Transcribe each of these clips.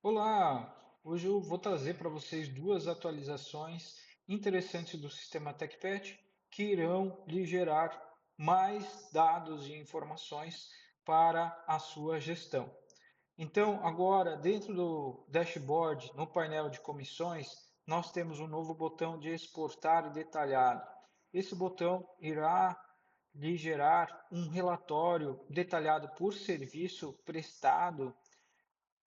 Olá! Hoje eu vou trazer para vocês duas atualizações interessantes do sistema TechPet que irão lhe gerar mais dados e informações para a sua gestão. Então, agora, dentro do dashboard, no painel de comissões, nós temos um novo botão de exportar detalhado. Esse botão irá lhe gerar um relatório detalhado por serviço prestado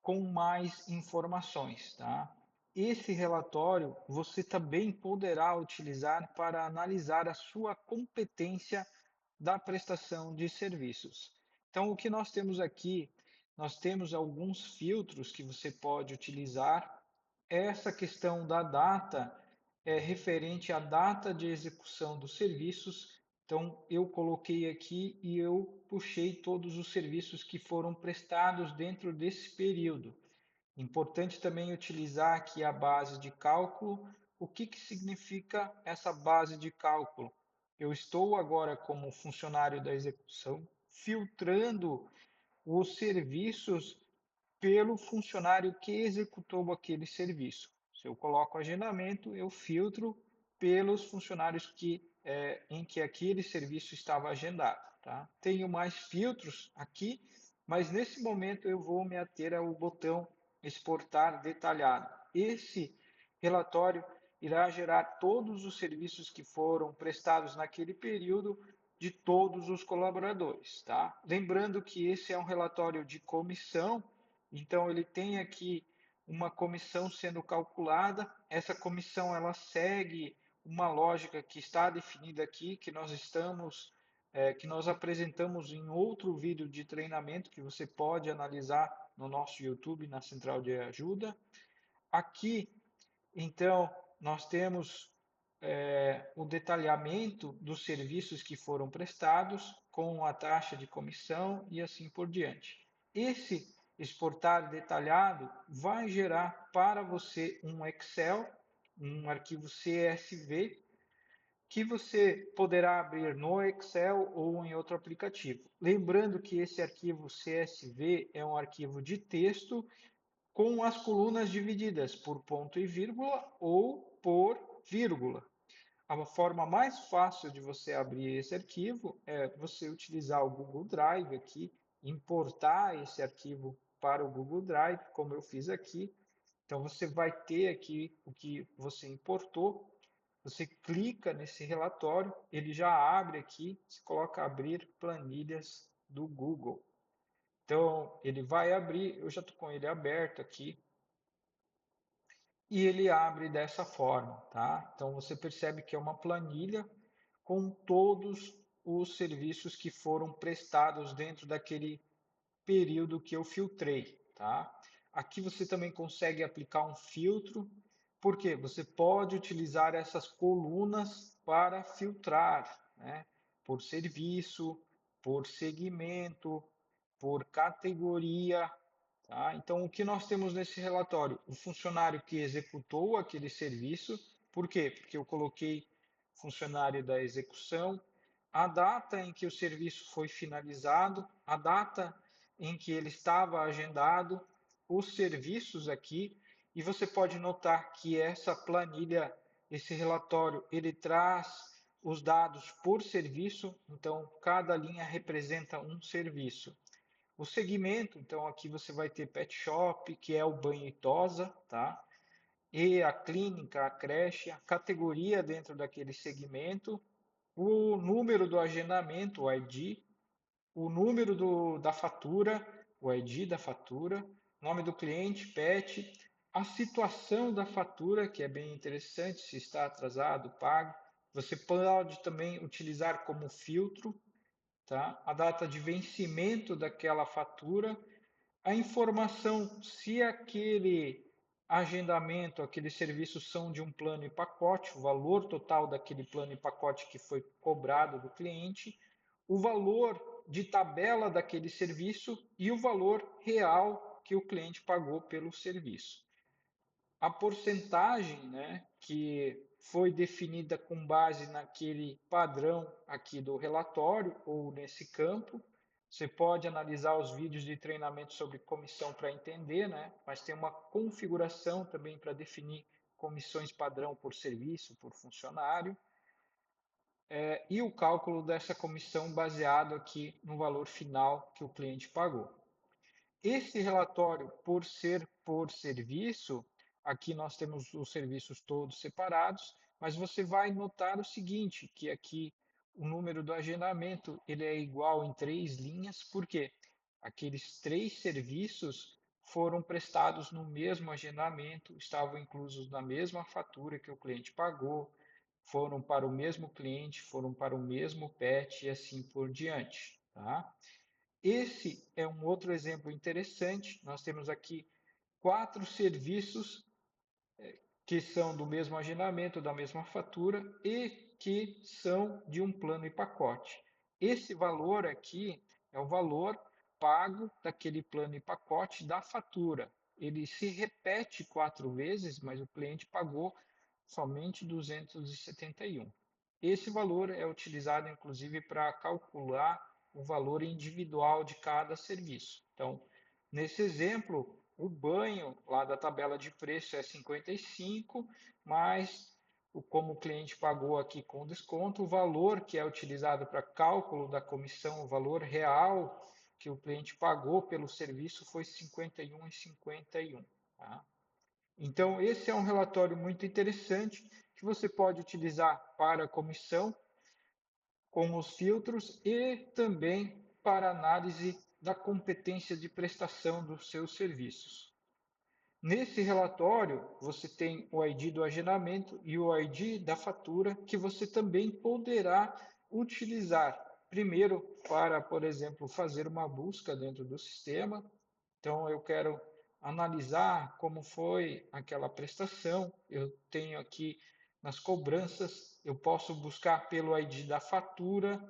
com mais informações, tá? Esse relatório você também poderá utilizar para analisar a sua competência da prestação de serviços. Então, o que nós temos aqui, nós temos alguns filtros que você pode utilizar. Essa questão da data é referente à data de execução dos serviços. Então, eu coloquei aqui e eu puxei todos os serviços que foram prestados dentro desse período. Importante também utilizar aqui a base de cálculo. O que que significa essa base de cálculo? Eu estou agora como funcionário da execução filtrando os serviços pelo funcionário que executou aquele serviço. Se eu coloco agendamento, eu filtro pelos funcionários em que aquele serviço estava agendado. Tá? Tenho mais filtros aqui, mas nesse momento eu vou me ater ao botão exportar detalhado. Esse relatório irá gerar todos os serviços que foram prestados naquele período de todos os colaboradores, tá? Lembrando que esse é um relatório de comissão, então ele tem aqui uma comissão sendo calculada. Essa comissão ela segue uma lógica que está definida aqui, que nós apresentamos em outro vídeo de treinamento que você pode analisar no nosso YouTube, na central de ajuda. Aqui, então, nós temos o detalhamento dos serviços que foram prestados, com a taxa de comissão e assim por diante. Esse exportar detalhado vai gerar para você um Excel, um arquivo CSV, que você poderá abrir no Excel ou em outro aplicativo. Lembrando que esse arquivo CSV é um arquivo de texto com as colunas divididas por ponto e vírgula ou por vírgula. A forma mais fácil de você abrir esse arquivo é você utilizar o Google Drive aqui, importar esse arquivo para o Google Drive, como eu fiz aqui. Então você vai ter aqui o que você importou. Você clica nesse relatório, ele já abre aqui, você coloca abrir planilhas do Google. Então ele vai abrir, eu já estou com ele aberto aqui, e ele abre dessa forma, tá? Então você percebe que é uma planilha com todos os serviços que foram prestados dentro daquele período que eu filtrei, tá? Aqui você também consegue aplicar um filtro, porque você pode utilizar essas colunas para filtrar, né? Por serviço, por segmento, por categoria, tá? Então, o que nós temos nesse relatório? O funcionário que executou aquele serviço, por quê? Porque eu coloquei funcionário da execução, a data em que o serviço foi finalizado, a data em que ele estava agendado, os serviços aqui, e você pode notar que essa planilha, esse relatório, ele traz os dados por serviço, então cada linha representa um serviço. O segmento, então aqui você vai ter pet shop, que é o banho e tosa, tá? E a clínica, a creche, a categoria dentro daquele segmento, o número do agendamento, o ID, o número da fatura, o ID da fatura, nome do cliente, PET, a situação da fatura, que é bem interessante, se está atrasado, pago. Você pode também utilizar como filtro, tá? A data de vencimento daquela fatura, a informação se aquele agendamento, aqueles serviços são de um plano e pacote, o valor total daquele plano e pacote que foi cobrado do cliente, o valor de tabela daquele serviço e o valor real que o cliente pagou pelo serviço. A porcentagem, né, que foi definida com base naquele padrão aqui do relatório ou nesse campo, Você pode analisar os vídeos de treinamento sobre comissão para entender, né? Mas tem uma configuração também para definir comissões padrão por serviço, por funcionário, e o cálculo dessa comissão baseado aqui no valor final que o cliente pagou. Esse relatório, por ser por serviço, aqui nós temos os serviços todos separados, mas você vai notar o seguinte, que aqui o número do agendamento ele é igual em 3 linhas, porque aqueles 3 serviços foram prestados no mesmo agendamento, estavam inclusos na mesma fatura que o cliente pagou, foram para o mesmo cliente, foram para o mesmo PET e assim por diante, tá? Esse é um outro exemplo interessante. Nós temos aqui 4 serviços que são do mesmo agendamento, da mesma fatura e que são de um plano e pacote. Esse valor aqui é o valor pago daquele plano e pacote da fatura. Ele se repete 4 vezes, mas o cliente pagou somente 271. Esse valor é utilizado, inclusive, para calcular o valor individual de cada serviço. Então, nesse exemplo, o banho lá da tabela de preço é 55, mas como o cliente pagou aqui com desconto, o valor que é utilizado para cálculo da comissão, o valor real que o cliente pagou pelo serviço foi 51,51. Tá? Então, esse é um relatório muito interessante que você pode utilizar para a comissão com os filtros e também para análise da competência de prestação dos seus serviços. Nesse relatório, você tem o ID do agendamento e o ID da fatura, que você também poderá utilizar. Primeiro, para, por exemplo, fazer uma busca dentro do sistema. Então, eu quero analisar como foi aquela prestação. Eu tenho aqui nas cobranças, eu posso buscar pelo ID da fatura.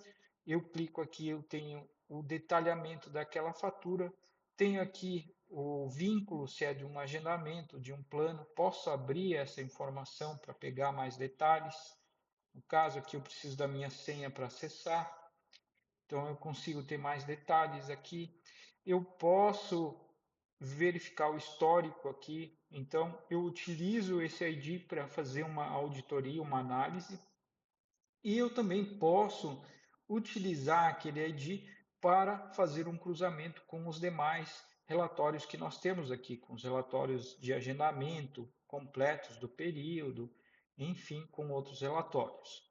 Eu clico aqui, eu tenho o detalhamento daquela fatura. Tenho aqui o vínculo, se é de um agendamento, de um plano. Posso abrir essa informação para pegar mais detalhes. No caso aqui, eu preciso da minha senha para acessar. Então, eu consigo ter mais detalhes aqui. Eu posso verificar o histórico aqui. Então, eu utilizo esse ID para fazer uma auditoria, uma análise. E eu também posso utilizar aquele ID para fazer um cruzamento com os demais relatórios que nós temos aqui, com os relatórios de agendamento completos do período, enfim, com outros relatórios.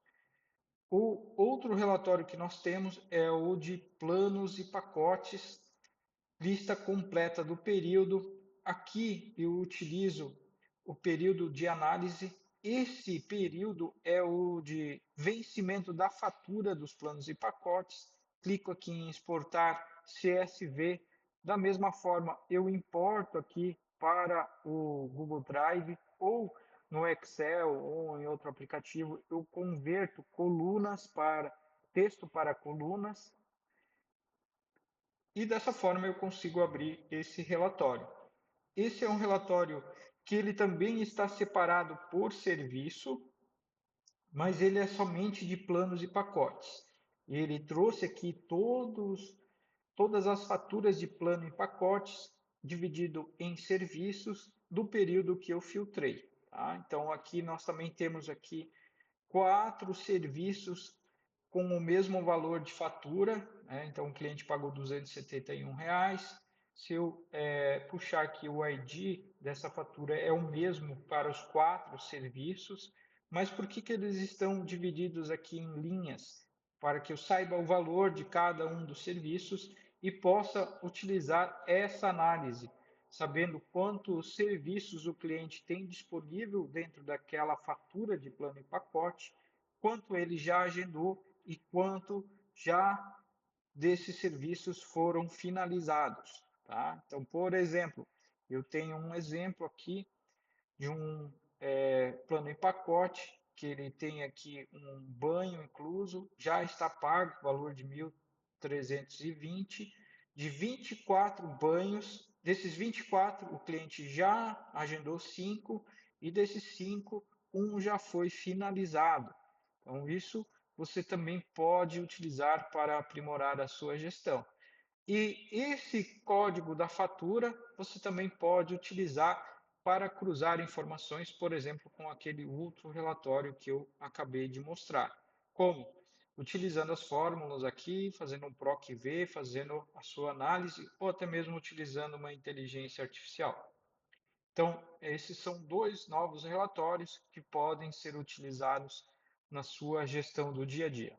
O outro relatório que nós temos é o de planos e pacotes, lista completa do período. Aqui eu utilizo o período de análise. Esse período é o de vencimento da fatura dos planos e pacotes. Clico aqui em exportar CSV. Da mesma forma, eu importo aqui para o Google Drive ou no Excel ou em outro aplicativo, eu converto colunas para texto para colunas e dessa forma eu consigo abrir esse relatório. Esse é um relatório que ele também está separado por serviço, mas ele é somente de planos e pacotes. Ele trouxe aqui todas as faturas de plano e pacotes, dividido em serviços do período que eu filtrei. Tá? Então aqui nós também temos aqui 4 serviços com o mesmo valor de fatura, né? Então o cliente pagou R$ 271. Se eu puxar aqui o ID dessa fatura, é o mesmo para os 4 serviços, mas por que eles estão divididos aqui em linhas? Para que eu saiba o valor de cada um dos serviços e possa utilizar essa análise, sabendo quantos serviços o cliente tem disponível dentro daquela fatura de plano e pacote, quanto ele já agendou e quanto já desses serviços foram finalizados. Tá? Então, por exemplo, eu tenho um exemplo aqui de um plano em pacote, que ele tem aqui um banho incluso, já está pago, valor de 1.320, de 24 banhos, desses 24 o cliente já agendou 5 e desses 5 um já foi finalizado. Então isso você também pode utilizar para aprimorar a sua gestão. E esse código da fatura você também pode utilizar para cruzar informações, por exemplo, com aquele outro relatório que eu acabei de mostrar. Como? Utilizando as fórmulas aqui, fazendo um PROC-V, fazendo a sua análise, ou até mesmo utilizando uma inteligência artificial. Então, esses são dois novos relatórios que podem ser utilizados na sua gestão do dia a dia.